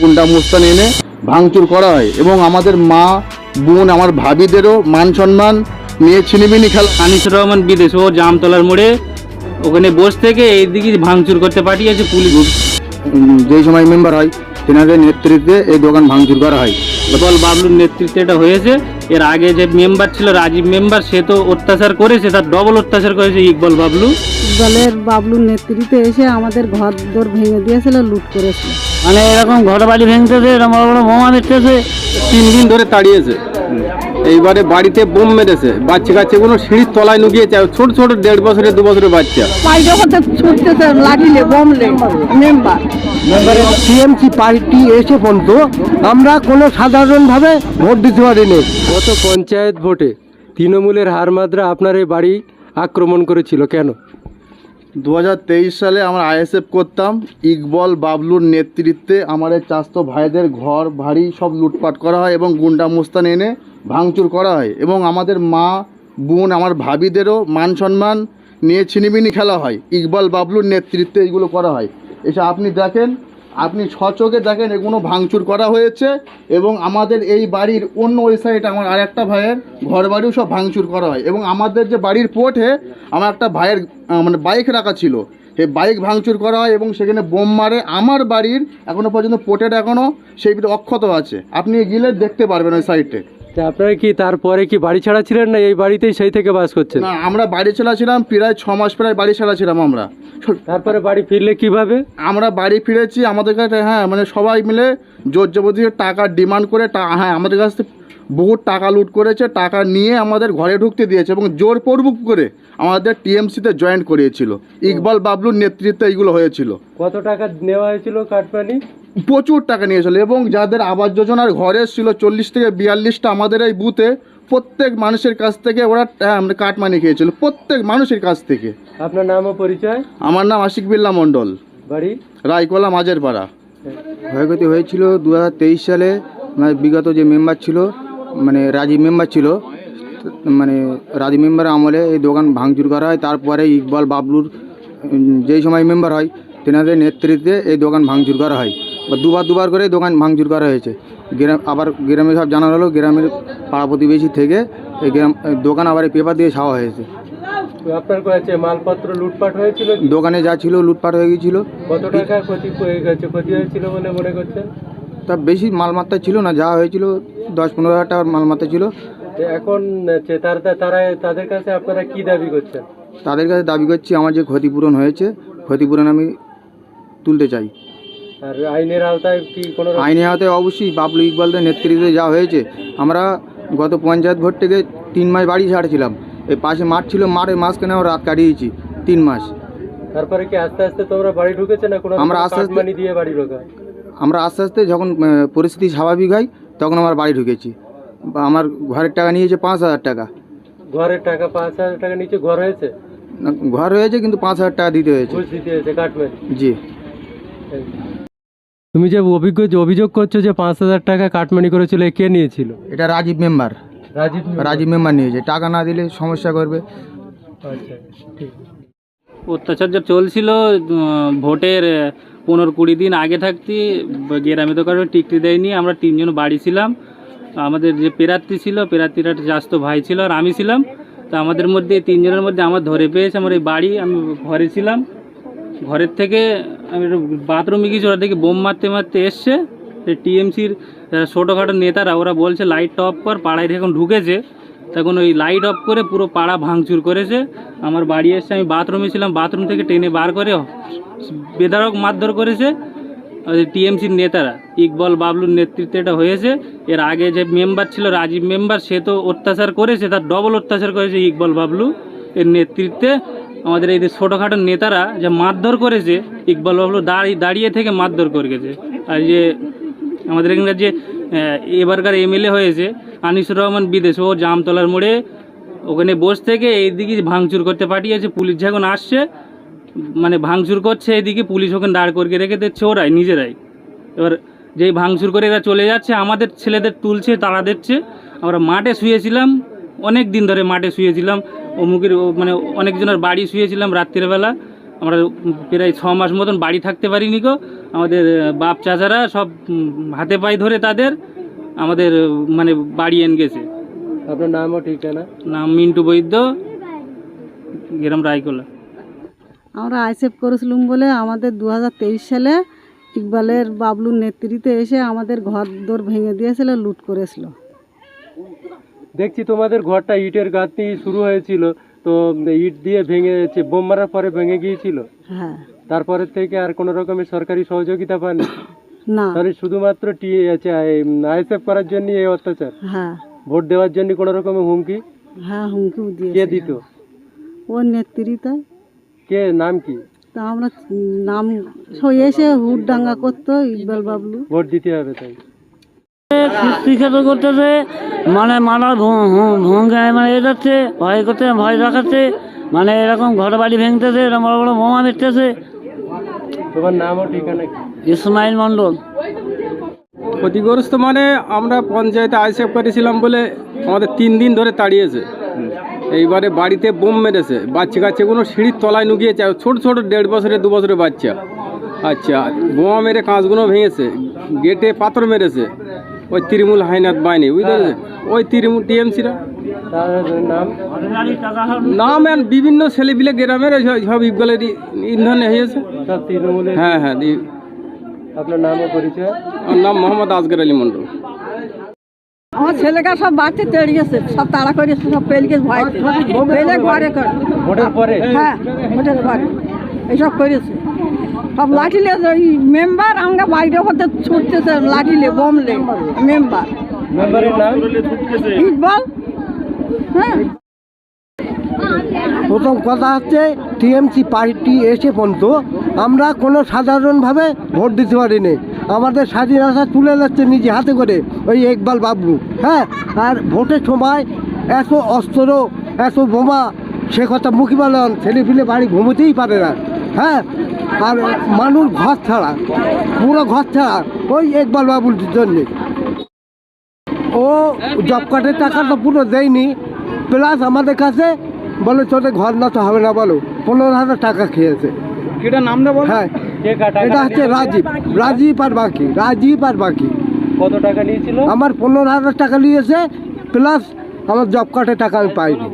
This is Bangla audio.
গুন্ডা মুস্তান এনে ভাঙচুর করা হয় এবং আমাদের মা বোন আমার ভাবিদেরও মান সম্মান নিয়ে ছিনিমিনি খেলা। আনিসুর রহমান বিদেশ, ও জামতলার মোড়ে ওখানে বসে থেকে এইদিকে ভাঙচুর করতে পাঠিয়েছে পুলিশ। যেই সময় মেম্বার হয় তেনাদের নেতৃত্বে এই দোকান ভাঙচুর করা হয়। ইকবাল বাবলুর নেতৃত্বে এটা হয়েছে। এর আগে যে মেম্বার ছিল রাজীব মেম্বার, সে তো অত্যাচার করেছে, তার ডবল অত্যাচার করেছে ইকবাল বাবলুর নেতৃত্বে এসে আমাদের ঘর দর ভেঙে দিয়েছিল, লুট করেছিল। মানে এরকম ঘর বাড়ি ভেঙতেছে, এরকম বড় বড় বোমা দিতেছে। 3 দিন ধরে তাড়িয়েছে। এইবারে বাড়িতে বোম মেরেছে, বাচ্চা কাচ্চাগুলো সিঁড়ির তলায় নুকিয়েছে, ছোট ছোট 1.5 বছরের 2 বছরের বাচ্চা। ছুটতেছে লাঠিলে বমলে মেম্বার টিএমসি পার্টি এসে পর্যন্ত আমরা কোনো সাধারণভাবে ভোট দিতে পারিনি। গত পঞ্চায়েত ভোটে তৃণমূলের হারমাদরা আপনার এই বাড়ি আক্রমণ করেছিল কেন? 2023 সালে আমরা আইএসএফ করতাম। ইকবাল বাবলুর নেতৃত্বে আমার এই চাচাতো ভাইদের ঘর বাড়ি সব লুটপাট করা হয় এবং গুন্ডা মুস্তান এনে ভাঙচুর করা হয় এবং আমাদের মা বোন আমার ভাবিদেরও মান সম্মান নিয়ে ছিনিমিনি খেলা হয়। ইকবাল বাবলুর নেতৃত্বে এইগুলো করা হয়। এসে আপনি দেখেন, আপনি সচোখে দেখেন এগুলো ভাঙচুর করা হয়েছে এবং আমাদের এই বাড়ির অন্য ওই সাইডে আমার আর একটা ভাইয়ের ঘর বাড়িও সব ভাঙচুর করা হয় এবং আমাদের যে বাড়ির পোর্টে আমার একটা ভাইয়ের মানে বাইক রাখা ছিল, সেই বাইক ভাঙচুর করা হয় এবং সেখানে বোম মারে। আমার বাড়ির এখনও পর্যন্ত পোর্টের এখনও সেই অক্ষত আছে, আপনি গেলে দেখতে পারবেন ওই সাইডে। আপনারা কি তারপরে কি বাড়ি ছাড়া ছিলেন না এই বাড়িতেই সেই থেকে বাস করছেন? না, আমরা বাড়ি ছাড়া ছিলাম, প্রায় 6 মাস প্রায় বাড়ি ছাড়া ছিলাম আমরা। তারপরে বাড়ি ফিরলে কিভাবে? আমরা বাড়ি ফিরেছি আমাদের কাছে, হ্যাঁ মানে সবাই মিলে জোর জবরদস্তি টাকা ডিমান্ড করে, হ্যাঁ আমাদের কাছ থেকে বহুত টাকা লুট করেছে, টাকা নিয়ে আমাদের ঘরে ঢুকতে দিয়েছে এবং জোরপূর্বক করে আমাদের টিএমসিতে জয়েন করিয়েছিল। ইকবাল বাবলুর নেতৃত্বে এইগুলো হয়েছিল। কত টাকা নেওয়া হয়েছিল কাটমানি? প্রচুর টাকা নিয়েছিল এবং যাদের আবাস যোজনার ঘরে ছিল 40 থেকে 42টা আমাদের এই বুথে, প্রত্যেক মানুষের কাছ থেকে ওরা কাটমানি খেয়েছিল, প্রত্যেক মানুষের কাছ থেকে। আপনার নাম ও পরিচয়? আমার নাম আশিক বিল্লাহ মণ্ডল, বাড়ি রায়কলা মাঝের পাড়া। ক্ষয়ক্ষতি হয়েছিল 2023 সালে। মানে বিগত যে মেম্বার ছিল, মানে রাজীব মেম্বার ছিল, মানে রাজীব মেম্বারের আমলে এই দোকান ভাঙচুর করা হয়। তারপরে ইকবাল বাবলুর যেই সময় মেম্বার হয় তেনাদের নেতৃত্বে এই দোকান ভাঙচুর করা হয়, বা দুবার করে দোকান ভাঙচুর করা হয়েছে। আবার গ্রামে সব জানা হলো, গ্রামের পাড়া প্রতিবেশী থেকে এই দোকান আবার এই পেপার দিয়ে ছাওয়া হয়েছে। আপনার কাছে মালপত্র লুটপাট হয়েছিল? দোকানে যা ছিল লুটপাট হয়ে গিয়েছিল। কত টাকা ক্ষতি হয়েছিল বলে মনে করছেন? তা বেশি মালমাত্রা ছিল না, যা হয়েছিল 10-15 হাজার টাকার মালমাত্রা ছিল। এখন তাদের কাছে আপনারা কি দাবি করছেন? তাদের কাছে দাবি করছি আমার যে ক্ষতিপূরণ হয়েছে, ক্ষতিপূরণ আমি তুলতে চাই। আর আইনের আওতায় কি কোনো? আইনের আওতায় অবশ্যই বাবলু ইকবালদের নেতৃত্বে যা হয়েছে। আমরা গত পঞ্চায়েত ভোট থেকে 3 মাস বাড়ি ছাড়ছিলাম, এই পাশে মাঠ ছিল, মাঠের মাঝখানে আমরা রাত কাটিয়েছি 3 মাস। তারপরে কি আস্তে আস্তে তোমরা বাড়ি ঢুকেছে না কোনো? আমরা আস্তে আস্তে কাটমানি দিয়ে বাড়ি ঢোকা? আমরা আস্তে আস্তে যখন পরিস্থিতি স্বাভাবিক হয় তখন আমার বাড়ি ঢুকেছি। আমার ঘরের টাকা নিয়েছে 5,000 টাকা। ঘরের টাকা 5,000 টাকা নিচে ঘর হয়েছে? না, ঘর হয়েছে কিন্তু 5,000 টাকা দিতে হয়েছে। ঘুষ দিতে হয়েছে কাটমানি? জি। তুমি যে অভিযোগ করছো যে 5,000 টাকা কাটমানি করেছিল, কে নিয়েছিল? এটা রাজীব মেম্বার মেম্বার নিয়েছে। টাকা না দিলে সমস্যা করবে। আচ্ছা, ঠিক। অত্যাচার যা চলছিল ভোটের 15-20 দিন আগে থাকতে গ্রামে তো কারো টিকতে দেয়নি। আমরা 3 জন বাড়ি ছিলাম। আমাদের যে প্রার্থী ছিল, প্রার্থীর একটা চাচাতো ভাই ছিল আর আমি ছিলাম। তো আমাদের মধ্যে 3 জনের মধ্যে আমার ধরে পেয়েছে আমার এই বাড়ি। আমি ঘরে ছিলাম, ঘরের থেকে আমি বাথরুমে গেছি, ওরা দেখে বোম মারতে এসছে। টিএমসির ছোটোখাটো নেতারা, ওরা বলছে লাইটটা অফ কর, পাড়ায় যখন ঢুকেছে তখন ওই লাইট অফ করে পুরো পাড়া ভাঙচুর করেছে। আমার বাড়ি এসছে, আমি বাথরুমে ছিলাম, বাথরুম থেকে টেনে বার করে বেধড়ক মারধর করেছে টিএমসির নেতারা। ইকবাল বাবলুর নেতৃত্বে এটা হয়েছে। এর আগে যে মেম্বার ছিল রাজীব মেম্বার, সে তো অত্যাচার করেছে, তার ডবল অত্যাচার করেছে ইকবাল বাবলু এর নেতৃত্বে। আমাদের এই যে ছোটোখাটো নেতারা যে মারধর করেছে, ইকবাল বাবলু দাঁড়িয়ে থেকে মারধর করে গেছে। আর যে আমাদের এখানকার যে এবারকার এমএলএ হয়েছে আনিসুর রহমান বিদেশ, ও জামতলার মোড়ে ওখানে বসে থেকে এইদিকে ভাঙচুর করতে পাঠিয়েছে। পুলিশ যখন আসছে মানে ভাঙচুর করছে, এইদিকে পুলিশ ওখানে দাঁড় করিয়ে রেখে দিচ্ছে ওরাই নিজেরাই। এবার যেই ভাঙচুর করে এরা চলে যাচ্ছে, আমাদের ছেলেদের তুলছে, তাড়া দিচ্ছে। আমরা মাঠে শুয়েছিলাম, অনেক দিন ধরে মাঠে শুয়েছিলাম, অমুকের মানে অনেকজনের বাড়ি শুয়েছিলাম রাত্রিবেলা। আমরা প্রায় 6 মাস মতন বাড়ি থাকতে পারিনি গো। আমাদের বাপ চাচারা সব হাতে পায়ে ধরে তাদের আমাদের মানে বাড়ি এনে গেছে। আপনার নাম ও ঠিকানা? নাম মিন্টু বৈদ্য, গ্রাম রায়কোলা। আমরা আইসেফ করেছিলাম বলে আমাদের 2023 সালে ইকবালের বাবলুর নেতৃত্বে এসে আমাদের ঘর দোর ভেঙে দিয়েছিল, লুট করেছিল। দেখছি তোমাদের ঘরটা ইটের গাঁথনি শুরু হয়েছিল, তো ইট দিয়ে ভেঙেছে, বোম মারার পরে ভেঙে গিয়েছিল। হ্যাঁ। তারপরে থেকে আর কোনো রকমের সরকারি সহযোগিতা পাননি? না। তাহলে শুধুমাত্র আইএসএফ করার জন্য এই অত্যাচার? হ্যাঁ। ভোট দেওয়ার জন্য কোনো রকমের হুমকি? হ্যাঁ, হুমকিও কে দিয়েছে। দিত? ওর নেতৃত্বে। কে, নাম কি? তা আমরা নাম সব এসে হুট ডাঙ্গা করতো ইকবাল বাবলু। ভোট দিতে হবে তাই? শিক্ষিত করতেছে, মানে মারার ভূমিকা মানে এ যাচ্ছে, ভয় করতে ভয় দেখাচ্ছে, মানে এরকম ঘর বাড়ি ভেঙতেছে, এরকম বড় বড় বোমা মেরতেছে। তোমার নাম ও ঠিকানা কি? ইসমাইল মণ্ডল। ক্ষতিগ্রস্ত মানে আমরা পঞ্চায়েতে আইসেফ করেছিলাম বলে আমাদের 3 দিন ধরে তাড়িয়েছে। এইবারে বাড়িতে বোম মেরেছে, বাচ্চা কাচ্চাগুলো সিঁড়ির তলায় নুকিয়েছে, ছোট ছোট 1.5 বছরের 2 বছরের বাচ্চা। আচ্ছা, বোমা মেরে কাঁচগুলো ভেঙেছে, গেটে পাথর মেরেছে ওই তৃণমূল হাইনাত বাহিনী, বুঝতে পেরেছে? ওই তৃণমূল টিএমসিরা তার নাম? নাম আর বিভিন্ন ছেলেপিলে গ্রামের সব ইকবালের ইন্ধনে হয়েছে। সব তৃণমূলের? হ্যাঁ হ্যাঁ। আপনার নাম ও পরিচয়? আমার নাম মোহাম্মদ আসগর আলী মন্ডল। আমার ছেলেকে সব বাড়তে তেড়ে গেছে, সব তাড়া করে সব পেলে গেছে, ভয় পেলে ঘরে করে। ভোটের পরে? হ্যাঁ, ভোটের পরে এইসব করেছে। সব লাঠিলে ওই মেম্বার আমরা বাইরে হতে ছুটতেছে, লাঠিলে বোমলে মেম্বার মেম্বারের নাম? ইকবাল। হ্যাঁ। প্রথম কথা হচ্ছে টিএমসি পার্টি এসে পর্যন্ত আমরা কোনো সাধারণভাবে ভোট দিতে পারিনি। আমাদের স্বাধীনতা তুলে যাচ্ছে নিজে হাতে করে ওই ইকবাল বাবলু। হ্যাঁ, আর ভোটের সময় এত অস্ত্র, এত বোমা, সে কথা মুখে বলেন, ছেলেপিলে বাড়ি ঘুমোতেই পারে না। হ্যাঁ, আর মানুষ ঘর ছাড়া, পুরো ঘর ছাড়া ওই ইকবাল বাবুর জন্যে। ও জব কার্ডের টাকা তো পুরো দেয়নি, প্লাস আমাদের কাছে বলে তোদের ঘর না তো হবে না, বলো 15,000 টাকা খেয়েছে। এটা নামটা বল। হ্যাঁ, কে কাটা? এটা হচ্ছে রাজীব আর বাকি। কত টাকা নিয়েছিল? আমার 15,000 টাকা নিয়েছে, প্লাস আমার জব কার্ডের টাকা আমি পাইনি।